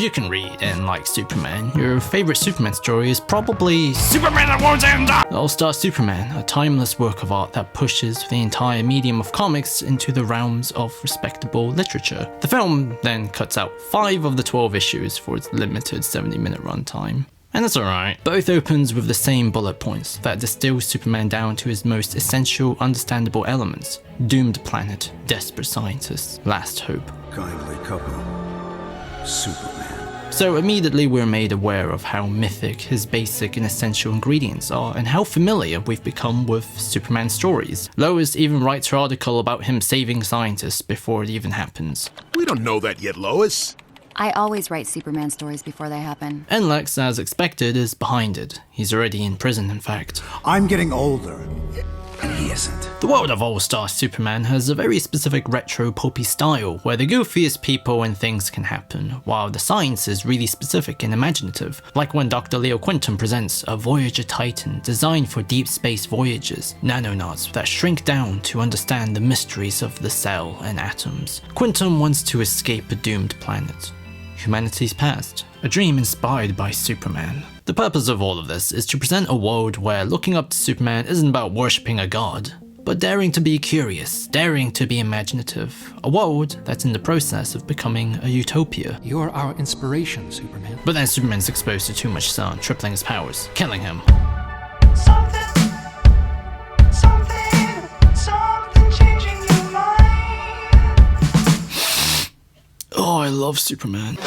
you can read and like Superman, your favorite Superman story is probably Superman That Won't End! All-Star Superman, a timeless work of art that pushes the entire medium of comics into the realms of respectable literature. The film then cuts out 5 of the 12 issues for its limited 70-minute runtime. And that's alright. Both opens with the same bullet points that distill Superman down to his most essential, understandable elements. Doomed planet, desperate scientists, last hope. Kindly couple, Superman. So immediately we're made aware of how mythic his basic and essential ingredients are, and how familiar we've become with Superman stories. Lois even writes her article about him saving scientists before it even happens. We don't know that yet, Lois. I always write Superman stories before they happen. And Lex, as expected, is behind it. He's already in prison, in fact. I'm getting older, and he isn't. The world of All-Star Superman has a very specific retro pulpy style, where the goofiest people and things can happen, while the science is really specific and imaginative, like when Dr. Leo Quinton presents a Voyager Titan designed for deep space voyages, nanonauts that shrink down to understand the mysteries of the cell and atoms. Quinton wants to escape a doomed planet. Humanity's past, a dream inspired by Superman. The purpose of all of this is to present a world where looking up to Superman isn't about worshipping a god, but daring to be curious, daring to be imaginative. A world that's in the process of becoming a utopia. You're our inspiration, Superman. But then Superman's exposed to too much sun, tripling his powers, killing him. Something changing your mind. Oh, I love Superman.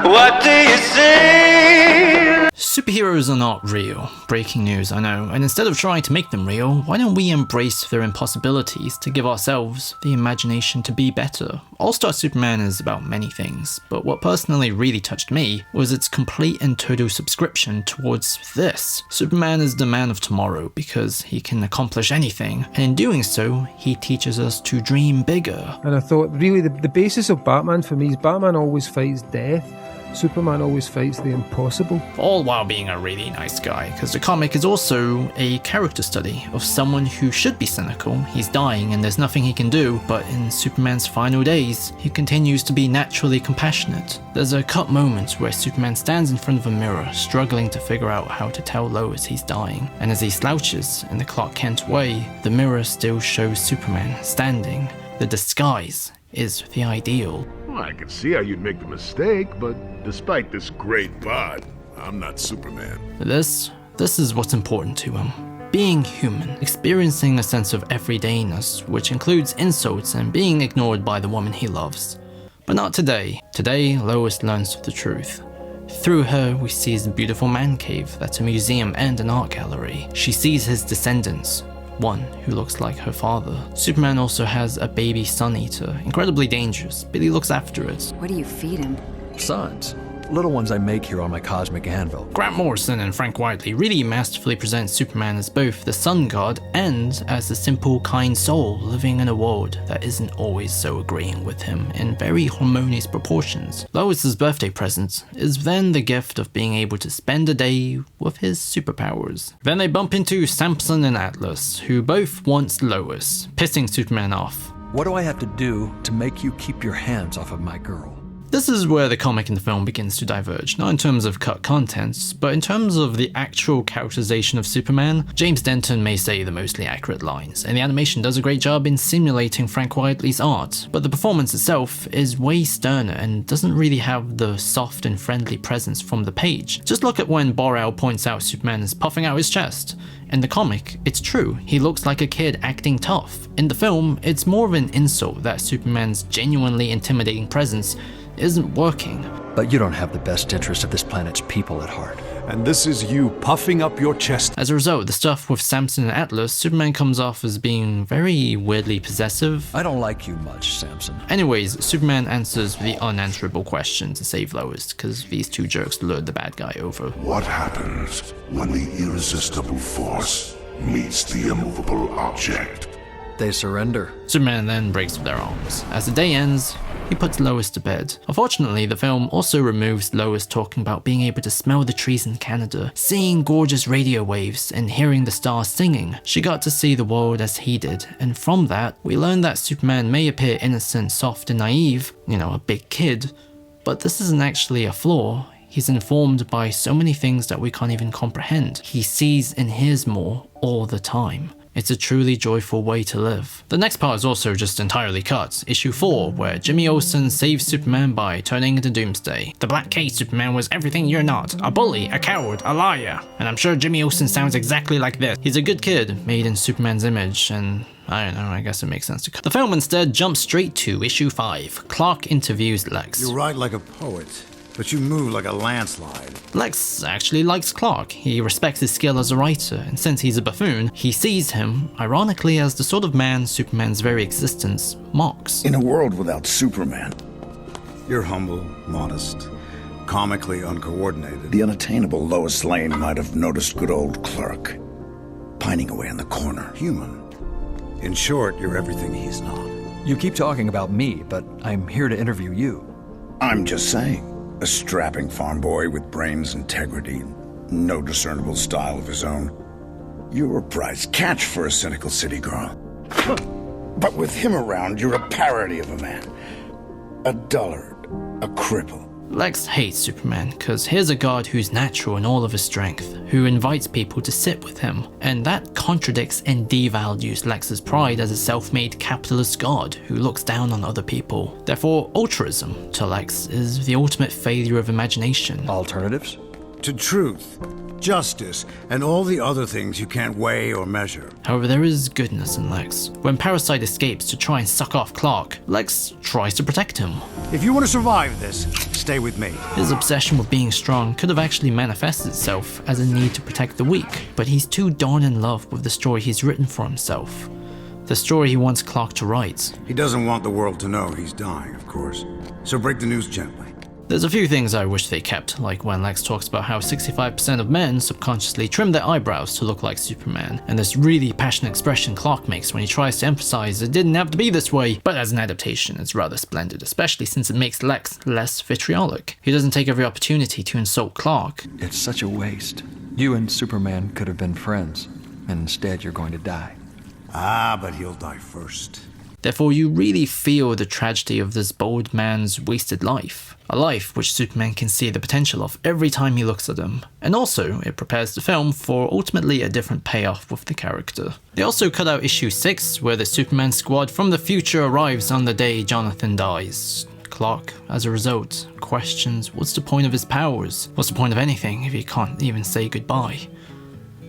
What do you see? Superheroes are not real. Breaking news, I know. And instead of trying to make them real, why don't we embrace their impossibilities to give ourselves the imagination to be better? All-Star Superman is about many things, but what personally really touched me was its complete and total subscription towards this. Superman is the man of tomorrow because he can accomplish anything, and in doing so, he teaches us to dream bigger. And I thought, really, the basis of Batman for me is Batman always fights death. Superman always fights the impossible. All while being a really nice guy, because the comic is also a character study of someone who should be cynical. He's dying and there's nothing he can do, but in Superman's final days, he continues to be naturally compassionate. There's a cut moment where Superman stands in front of a mirror, struggling to figure out how to tell Lois he's dying. And as he slouches in the Clark Kent way, the mirror still shows Superman standing. The disguise is the ideal. Well, I can see how you'd make the mistake, but despite this great bod, I'm not Superman. This is what's important to him. Being human, experiencing a sense of everydayness, which includes insults and being ignored by the woman he loves. But not today. Today, Lois learns the truth. Through her, we see his beautiful man cave that's a museum and an art gallery. She sees his descendants, one who looks like her father. Superman also has a baby sun-eater, incredibly dangerous, but he looks after it. What do you feed him? Suns. Little ones I make here on my cosmic anvil. Grant Morrison and Frank Whiteley really masterfully present Superman as both the sun god and as a simple, kind soul living in a world that isn't always so agreeing with him in very harmonious proportions. Lois's birthday present is then the gift of being able to spend a day with his superpowers. Then they bump into Samson and Atlas, who both want Lois, pissing Superman off. What do I have to do to make you keep your hands off of my girl? This is where the comic and the film begins to diverge, not in terms of cut contents, but in terms of the actual characterization of Superman. James Denton may say the mostly accurate lines, and the animation does a great job in simulating Frank Whiteley's art, but the performance itself is way sterner and doesn't really have the soft and friendly presence from the page. Just look at when Bor-El points out Superman is puffing out his chest. In the comic, it's true, he looks like a kid acting tough. In the film, it's more of an insult that Superman's genuinely intimidating presence isn't working. But you don't have the best interest of this planet's people at heart. And this is you puffing up your chest. As a result, the stuff with Samson and Atlas, Superman comes off as being very weirdly possessive. I don't like you much, Samson. Anyways, Superman answers the unanswerable question to save Lois, because these two jerks lured the bad guy over. What happens when the irresistible force meets the immovable object? They surrender. Superman then breaks their arms. As the day ends, he puts Lois to bed. Unfortunately, the film also removes Lois talking about being able to smell the trees in Canada, seeing gorgeous radio waves, and hearing the stars singing. She got to see the world as he did, and from that, we learn that Superman may appear innocent, soft, and naive, a big kid, but this isn't actually a flaw. He's informed by so many things that we can't even comprehend. He sees and hears more all the time. It's a truly joyful way to live. The next part is also just entirely cut. Issue 4, where Jimmy Olsen saves Superman by turning into Doomsday. The Black Case Superman was everything you're not. A bully, a coward, a liar. And I'm sure Jimmy Olsen sounds exactly like this. He's a good kid, made in Superman's image, and I don't know, I guess it makes sense to cut. The film instead jumps straight to issue 5. Clark interviews Lex. You write like a poet, but you move like a landslide. Lex actually likes Clark. He respects his skill as a writer, and since he's a buffoon, he sees him, ironically, as the sort of man Superman's very existence mocks. In a world without Superman, you're humble, modest, comically uncoordinated. The unattainable Lois Lane might have noticed good old Clark, pining away in the corner. Human. In short, you're everything he's not. You keep talking about me, but I'm here to interview you. I'm just saying. A strapping farm boy with brains, integrity, no discernible style of his own. You're a prize catch for a cynical city girl. But with him around, you're a parody of a man. A dullard, a cripple. Lex hates Superman because here's a god who's natural in all of his strength, who invites people to sit with him, and that contradicts and devalues Lex's pride as a self-made capitalist god who looks down on other people. Therefore, altruism to Lex is the ultimate failure of imagination. Alternatives? To truth, justice, and all the other things you can't weigh or measure. However, there is goodness in Lex. When Parasite escapes to try and suck off Clark, Lex tries to protect him. If you want to survive this, stay with me. His obsession with being strong could have actually manifested itself as a need to protect the weak, but he's too darn in love with the story he's written for himself. The story he wants Clark to write. He doesn't want the world to know he's dying, of course. So break the news gently. There's a few things I wish they kept, like when Lex talks about how 65% of men subconsciously trim their eyebrows to look like Superman, and this really passionate expression Clark makes when he tries to emphasize it didn't have to be this way, but as an adaptation it's rather splendid, especially since it makes Lex less vitriolic. He doesn't take every opportunity to insult Clark. It's such a waste. You and Superman could have been friends, and instead you're going to die. Ah, but he'll die first. Therefore, you really feel the tragedy of this bold man's wasted life. A life which Superman can see the potential of every time he looks at him. And also, it prepares the film for ultimately a different payoff with the character. They also cut out issue 6, where the Superman squad from the future arrives on the day Jonathan dies. Clark, as a result, questions what's the point of his powers? What's the point of anything if he can't even say goodbye?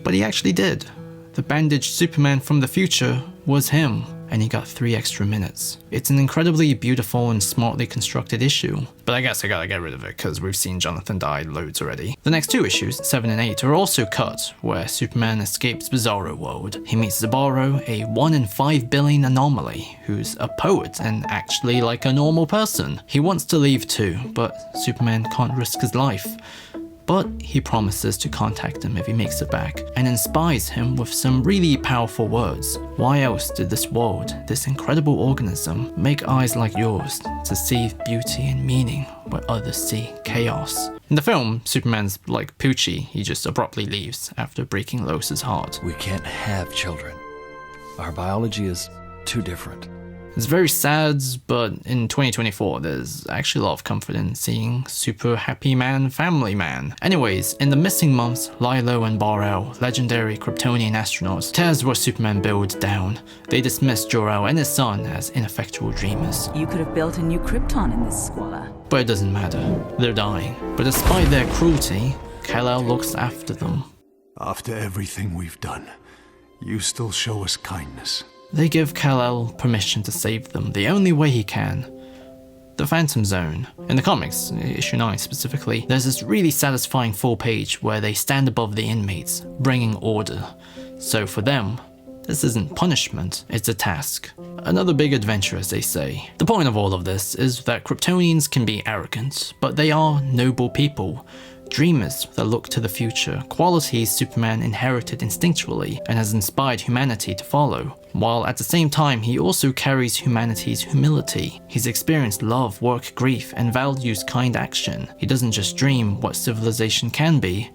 But he actually did. The bandaged Superman from the future was him, and he got 3 extra minutes. It's an incredibly beautiful and smartly constructed issue, but I guess I gotta get rid of it because we've seen Jonathan die loads already. The next 2 issues, 7 and 8, are also cut, where Superman escapes Bizarro World. He meets Zabaro, a 1 in 5 billion anomaly, who's a poet and actually like a normal person. He wants to leave too, but Superman can't risk his life. But he promises to contact him if he makes it back, and inspires him with some really powerful words. Why else did this world, this incredible organism, make eyes like yours to see beauty and meaning where others see chaos? In the film, Superman's like Poochie, he just abruptly leaves after breaking Lois's heart. We can't have children. Our biology is too different. It's very sad, but in 2024, there's actually a lot of comfort in seeing super happy man, family man. Anyways, in the missing months, Lilo and Bar-El, legendary Kryptonian astronauts, tears what Superman builds down. They dismiss Jor-El and his son as ineffectual dreamers. You could have built a new Krypton in this squalor. But it doesn't matter, they're dying. But despite their cruelty, Kal-El looks after them. After everything we've done, you still show us kindness. They give Kal-El permission to save them the only way he can. The Phantom Zone. In the comics, issue 9 specifically, there's this really satisfying full page where they stand above the inmates, bringing order. So for them, this isn't punishment, it's a task. Another big adventure, as they say. The point of all of this is that Kryptonians can be arrogant, but they are noble people. dreamers that look to the future, qualities Superman inherited instinctually and has inspired humanity to follow. While at the same time, he also carries humanity's humility. He's experienced love, work, grief, and values kind action. He doesn't just dream what civilization can be,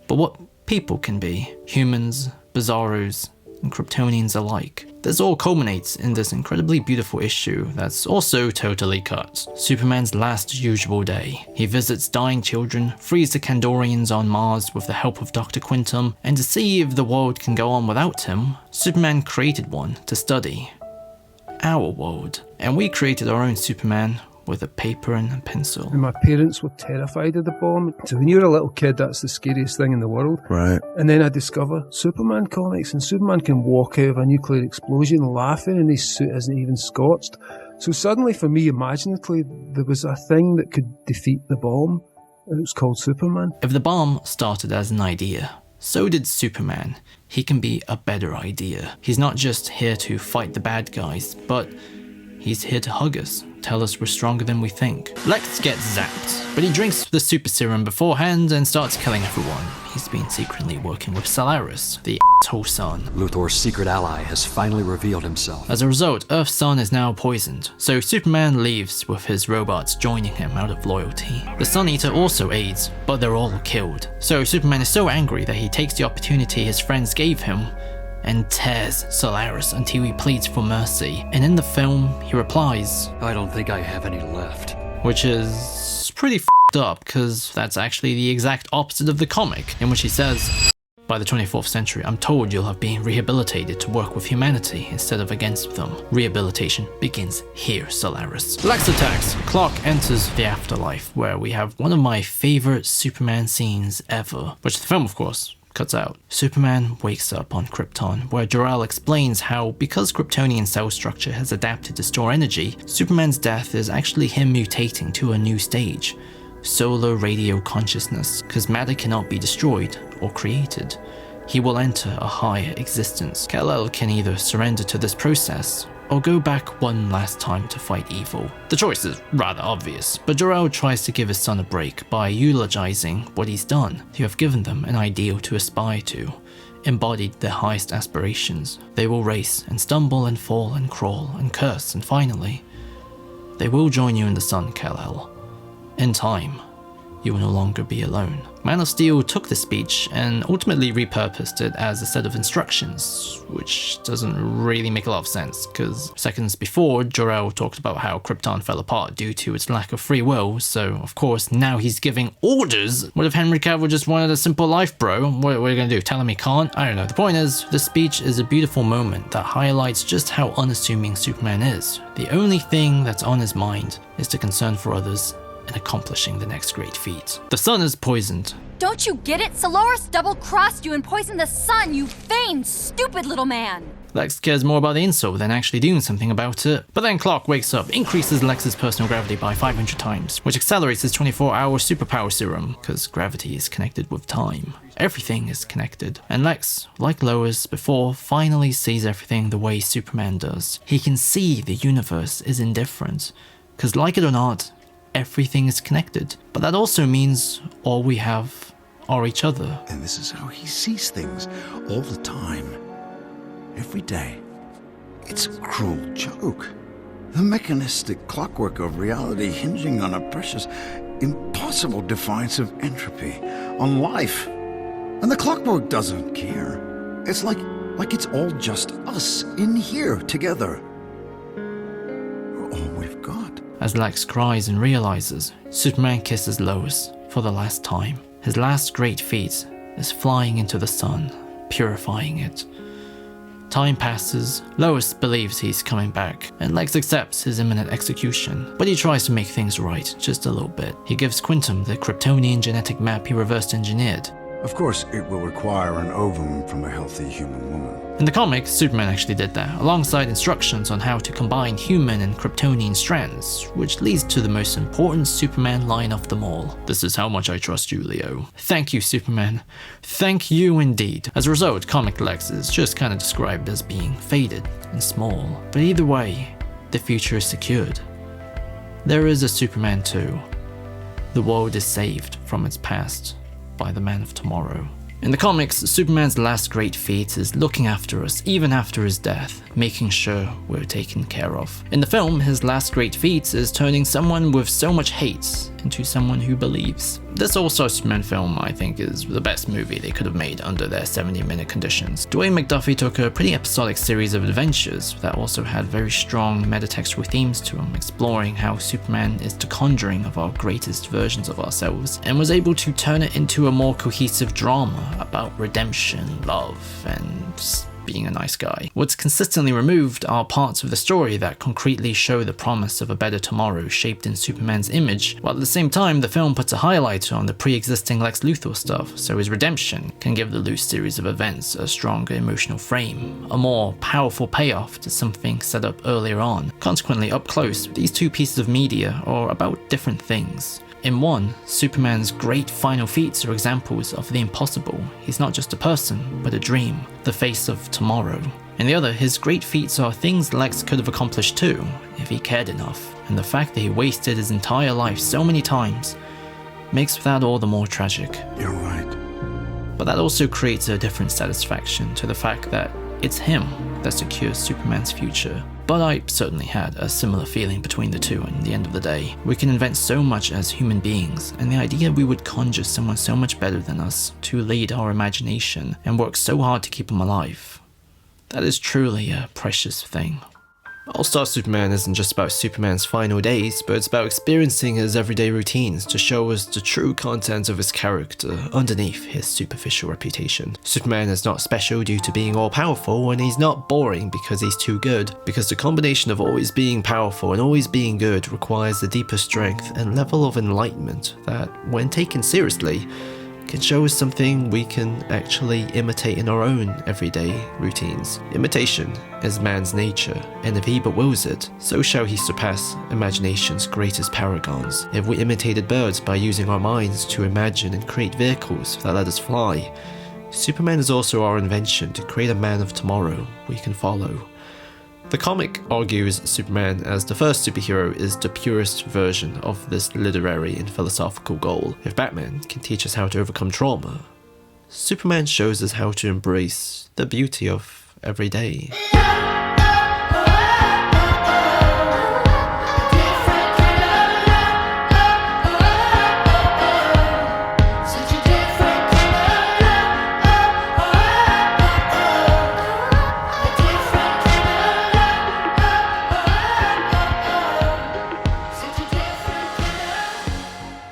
but what people can be. Humans, Bizarros, and Kryptonians alike. This all culminates in this incredibly beautiful issue that's also totally cut. Superman's last usual day. He visits dying children, frees the Kandorians on Mars with the help of Dr. Quintum, and to see if the world can go on without him, Superman created one to study. Our world. And we created our own Superman with a paper and a pencil. And my parents were terrified of the bomb. So when you're a little kid, that's the scariest thing in the world. Right. And then I discover Superman comics, and Superman can walk out of a nuclear explosion laughing and his suit isn't even scorched. So suddenly for me, imaginatively, there was a thing that could defeat the bomb, and it was called Superman. If the bomb started as an idea, so did Superman. He can be a better idea. He's not just here to fight the bad guys, but he's here to hug us, tell us we're stronger than we think. Lex gets zapped, but he drinks the super serum beforehand and starts killing everyone. He's been secretly working with Solaris, the asshole sun. Luthor's secret ally has finally revealed himself. As a result, Earth's sun is now poisoned, so Superman leaves with his robots joining him out of loyalty. The Sun Eater also aids, but they're all killed. So Superman is so angry that he takes the opportunity his friends gave him and tears Solaris until he pleads for mercy. And in the film, he replies, I don't think I have any left. Which is pretty f***ed up, because that's actually the exact opposite of the comic, in which he says, by the 24th century, I'm told you'll have been rehabilitated to work with humanity instead of against them. Rehabilitation begins here, Solaris. Lex attacks. Clark enters the afterlife, where we have one of my favorite Superman scenes ever, which the film, of course, cuts out. Superman wakes up on Krypton, where Jor-El explains how, because Kryptonian cell structure has adapted to store energy, Superman's death is actually him mutating to a new stage. Solar radio consciousness, because matter cannot be destroyed or created. He will enter a higher existence. Kal-El can either surrender to this process or go back one last time to fight evil. The choice is rather obvious, but Jor-El tries to give his son a break by eulogizing what he's done. You have given them an ideal to aspire to, embodied their highest aspirations. They will race and stumble and fall and crawl and curse, and finally, they will join you in the sun, Kal-El. In time, you will no longer be alone. Man of Steel took this speech and ultimately repurposed it as a set of instructions, which doesn't really make a lot of sense, because seconds before, Jor-El talked about how Krypton fell apart due to its lack of free will, so of course now he's giving orders. What if Henry Cavill just wanted a simple life, bro? What are you gonna do, tell him he can't? I don't know. The point is, this speech is a beautiful moment that highlights just how unassuming Superman is. The only thing that's on his mind is to concern for others and accomplishing the next great feat. The sun is poisoned. Don't you get it? Solaris double-crossed you and poisoned the sun, you vain, stupid little man! Lex cares more about the insult than actually doing something about it. But then Clark wakes up, increases Lex's personal gravity by 500 times, which accelerates his 24-hour superpower serum, because gravity is connected with time. Everything is connected. And Lex, like Lois before, finally sees everything the way Superman does. He can see the universe is indifferent, because like it or not, everything is connected. But that also means all we have are each other. And this is how he sees things all the time. Every day. It's a cruel joke. The mechanistic clockwork of reality hinging on a precious, impossible defiance of entropy, on life. And the clockwork doesn't care. It's like it's all just us in here together. We're all we've got. As Lex cries and realizes, Superman kisses Lois for the last time. His last great feat is flying into the sun, purifying it. Time passes, Lois believes he's coming back, and Lex accepts his imminent execution, but he tries to make things right just a little bit. He gives Quintum the Kryptonian genetic map he reverse engineered. Of course, it will require an ovum from a healthy human woman. In the comics, Superman actually did that, alongside instructions on how to combine human and Kryptonian strands, which leads to the most important Superman line of them all. This is how much I trust you, Leo. Thank you, Superman. Thank you indeed. As a result, comic Lex is just kind of described as being faded and small. But either way, the future is secured. There is a Superman 2. the world is saved from its past by the Man of Tomorrow. In the comics, Superman's last great feat is looking after us even after his death, making sure we're taken care of. In the film, his last great feat is turning someone with so much hate into someone who believes. This All-Star Superman film, I think, is the best movie they could have made under their 70-minute conditions. Dwayne McDuffie took a pretty episodic series of adventures that also had very strong metatextual themes to them, exploring how Superman is the conjuring of our greatest versions of ourselves, and was able to turn it into a more cohesive drama about redemption, love, and being a nice guy. What's consistently removed are parts of the story that concretely show the promise of a better tomorrow shaped in Superman's image, while at the same time the film puts a highlight on the pre-existing Lex Luthor stuff, so his redemption can give the loose series of events a stronger emotional frame, a more powerful payoff to something set up earlier on. Consequently, up close, these two pieces of media are about different things. In one, Superman's great final feats are examples of the impossible. He's not just a person, but a dream, the face of tomorrow. In the other, his great feats are things Lex could have accomplished too, if he cared enough, and the fact that he wasted his entire life so many times makes that all the more tragic. You're right. But that also creates a different satisfaction to the fact that it's him that secures Superman's future. But I certainly had a similar feeling between the two in the end of the day. We can invent so much as human beings, and the idea we would conjure someone so much better than us to lead our imagination and work so hard to keep him alive, that is truly a precious thing. All-Star Superman isn't just about Superman's final days, but it's about experiencing his everyday routines to show us the true content of his character underneath his superficial reputation. Superman is not special due to being all-powerful, and he's not boring because he's too good, because the combination of always being powerful and always being good requires a deeper strength and level of enlightenment that, when taken seriously, can show us something we can actually imitate in our own everyday routines. Imitation is man's nature, and if he but wills it, so shall he surpass imagination's greatest paragons. If we imitated birds by using our minds to imagine and create vehicles that let us fly, Superman is also our invention to create a man of tomorrow we can follow. The comic argues Superman as the first superhero is the purest version of this literary and philosophical goal. If Batman can teach us how to overcome trauma, Superman shows us how to embrace the beauty of every day.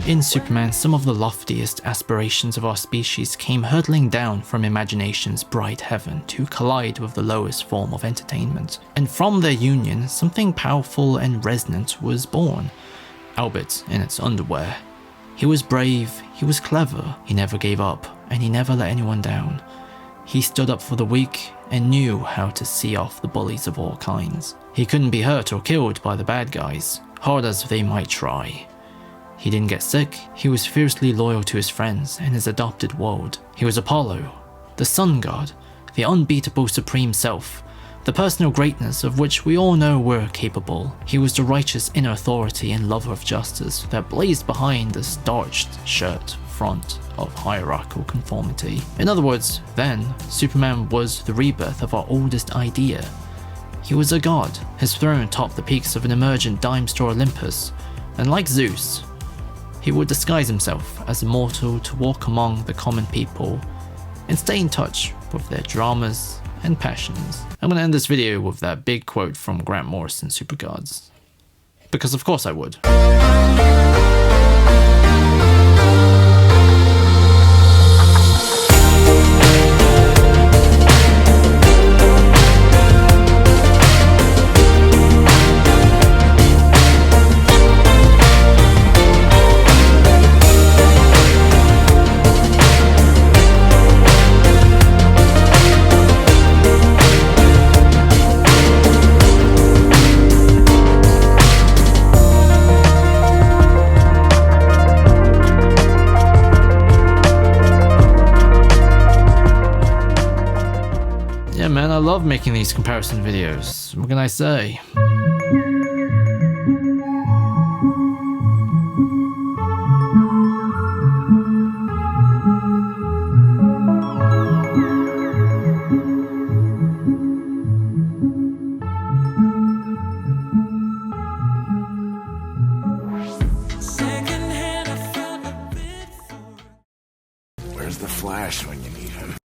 In Superman, some of the loftiest aspirations of our species came hurtling down from imagination's bright heaven to collide with the lowest form of entertainment. And from their union, something powerful and resonant was born. Albert in its underwear. He was brave, he was clever, he never gave up, and he never let anyone down. He stood up for the weak and knew how to see off the bullies of all kinds. He couldn't be hurt or killed by the bad guys, hard as they might try. He didn't get sick, he was fiercely loyal to his friends and his adopted world. He was Apollo, the sun god, the unbeatable supreme self, the personal greatness of which we all know we're capable. He was the righteous inner authority and lover of justice that blazed behind the starched shirt front of hierarchical conformity. In other words, then, Superman was the rebirth of our oldest idea. He was a god, his throne topped the peaks of an emergent dime store Olympus, and like Zeus, he would disguise himself as immortal to walk among the common people and stay in touch with their dramas and passions. I'm going to end this video with that big quote from Grant Morrison Supergods. Because of course I would. Yeah man, I love making these comparison videos. What can I say? Where's the Flash when you need him?